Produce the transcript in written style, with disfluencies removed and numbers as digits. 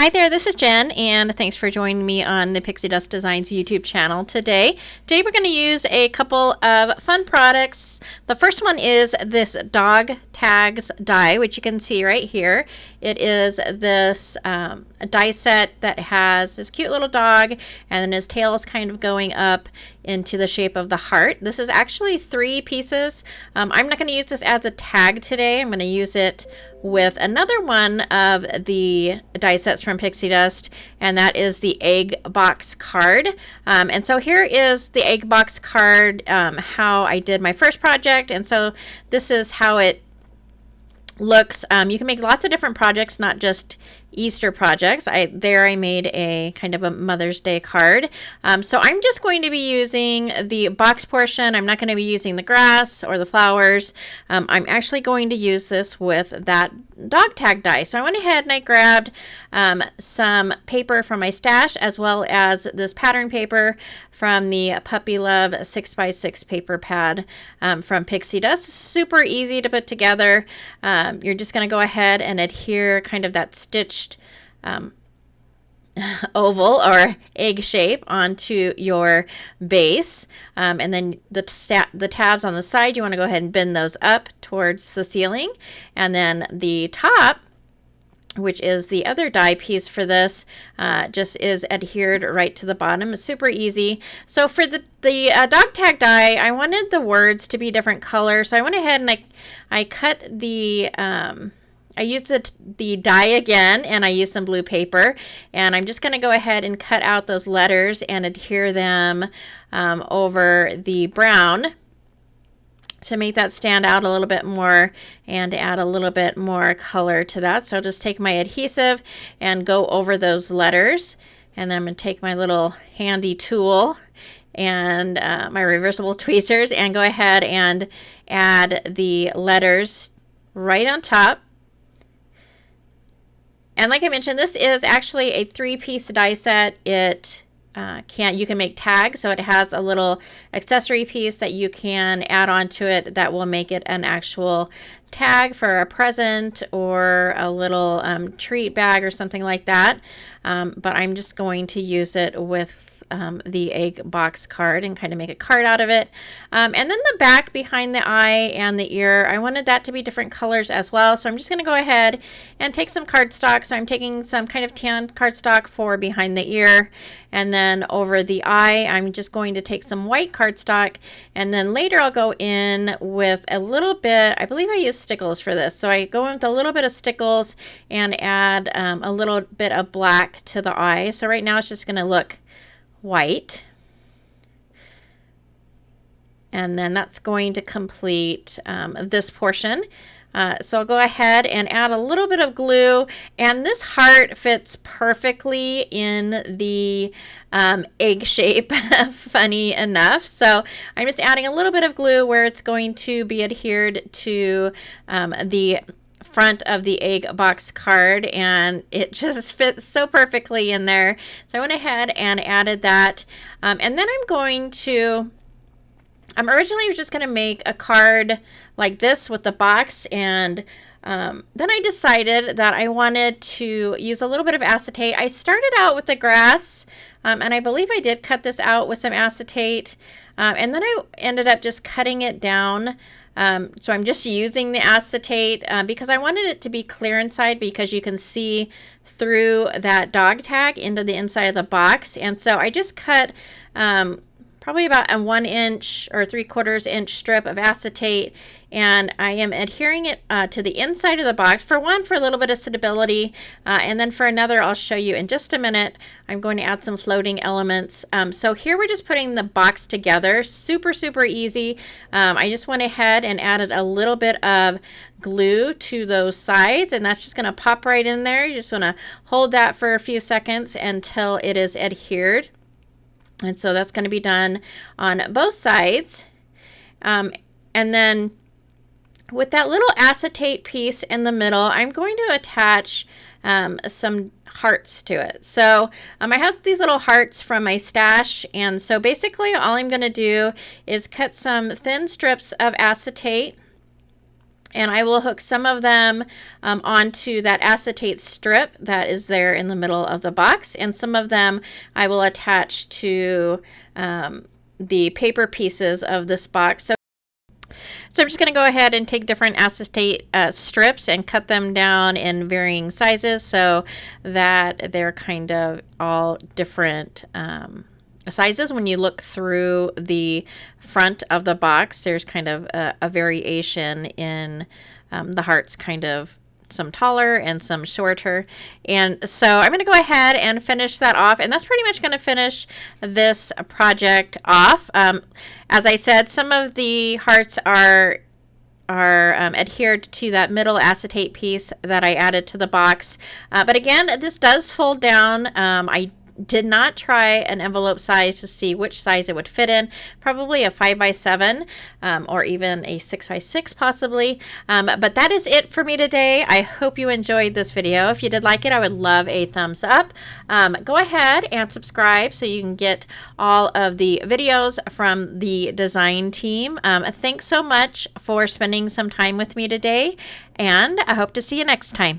Hi there, this is Jen, and thanks for joining me on the Pixie Dust Designs YouTube channel today. Today we're going to use a couple of fun products. The first one is this dog tags die, which you can see right here. It is this die set that has this cute little dog, and then his tail is kind of going up into the shape of the heart. This is actually 3 pieces. I'm not going to use this as a tag today. I'm going to use it with another one of the die sets from Pixie Dust, and that is the egg box card. And so here is the egg box card, how I did my first project, and so this is how it looks. You can make lots of different projects, not just Easter projects. I made a kind of a Mother's Day card. So I'm just going to be using the box portion. I'm not going to be using the grass or the flowers. I'm actually going to use this with that dog tag die. So I went ahead and I grabbed some paper from my stash, as well as this pattern paper from the Puppy Love 6x6 paper pad from Pixie Dust. Super easy to put together. You're just going to go ahead and adhere kind of that stitched oval or egg shape onto your base, and then the tabs on the side, you want to go ahead and bend those up towards the ceiling, and then the top, which is the other die piece for this, just is adhered right to the bottom. It's super easy. So for the dog tag die, I wanted the words to be different colors, so I went ahead and I cut the I used the die again, and I used some blue paper, and I'm just going to go ahead and cut out those letters and adhere them over the brown to make that stand out a little bit more and add a little bit more color to that. So I'll just take my adhesive and go over those letters, and then I'm going to take my little handy tool and my reversible tweezers and go ahead and add the letters right on top. And like I mentioned, this is actually a 3-piece die set. It you can make tags, so it has a little accessory piece that you can add on to it that will make it an actual tag for a present or a little treat bag or something like that. But I'm just going to use it with the egg box card and kind of make a card out of it. And then the back behind the eye and the ear, I wanted that to be different colors as well. So I'm just going to go ahead and take some cardstock. So I'm taking some kind of tan cardstock for behind the ear, and then over the eye, I'm just going to take some white cardstock, and then later I'll go in with a little bit, I believe I use stickles for this. So I go in with a little bit of stickles and add a little bit of black to the eye. So right now it's just going to look white, and then that's going to complete this portion. So I'll go ahead and add a little bit of glue, and this heart fits perfectly in the egg shape, funny enough. So I'm just adding a little bit of glue where it's going to be adhered to the front of the egg box card, and it just fits so perfectly in there. So I went ahead and added that, and then originally I was just going to make a card like this with the box, and then I decided that I wanted to use a little bit of acetate. I started out with the grass, and I believe I did cut this out with some acetate, and then I ended up just cutting it down. So I'm just using the acetate because I wanted it to be clear inside, because you can see through that dog tag into the inside of the box. And so I just cut probably about a 1 inch or 3/4 inch strip of acetate, and I am adhering it to the inside of the box. For one, for a little bit of stability, and then for another, I'll show you in just a minute, I'm going to add some floating elements. So here we're just putting the box together. Super, super easy. I just went ahead and added a little bit of glue to those sides, and that's just going to pop right in there. You just want to hold that for a few seconds until it is adhered. And so that's going to be done on both sides. And then with that little acetate piece in the middle, I'm going to attach some hearts to it. So I have these little hearts from my stash, and so basically all I'm going to do is cut some thin strips of acetate And I will hook some of them onto that acetate strip that is there in the middle of the box. And some of them I will attach to the paper pieces of this box. So I'm just going to go ahead and take different acetate strips and cut them down in varying sizes so that they're kind of all different sizes. When you look through the front of the box, there's kind of a variation in the hearts, kind of some taller and some shorter. And so I'm going to go ahead and finish that off, and that's pretty much going to finish this project off. As I said, some of the hearts are adhered to that middle acetate piece that I added to the box. But again, this does fold down. I did not try an envelope size to see which size it would fit in. Probably a 5x7 or even a 6x6 possibly. But that is it for me today. I hope you enjoyed this video. If you did like it, I would love a thumbs up. Go ahead and subscribe so you can get all of the videos from the design team. Thanks so much for spending some time with me today, and I hope to see you next time.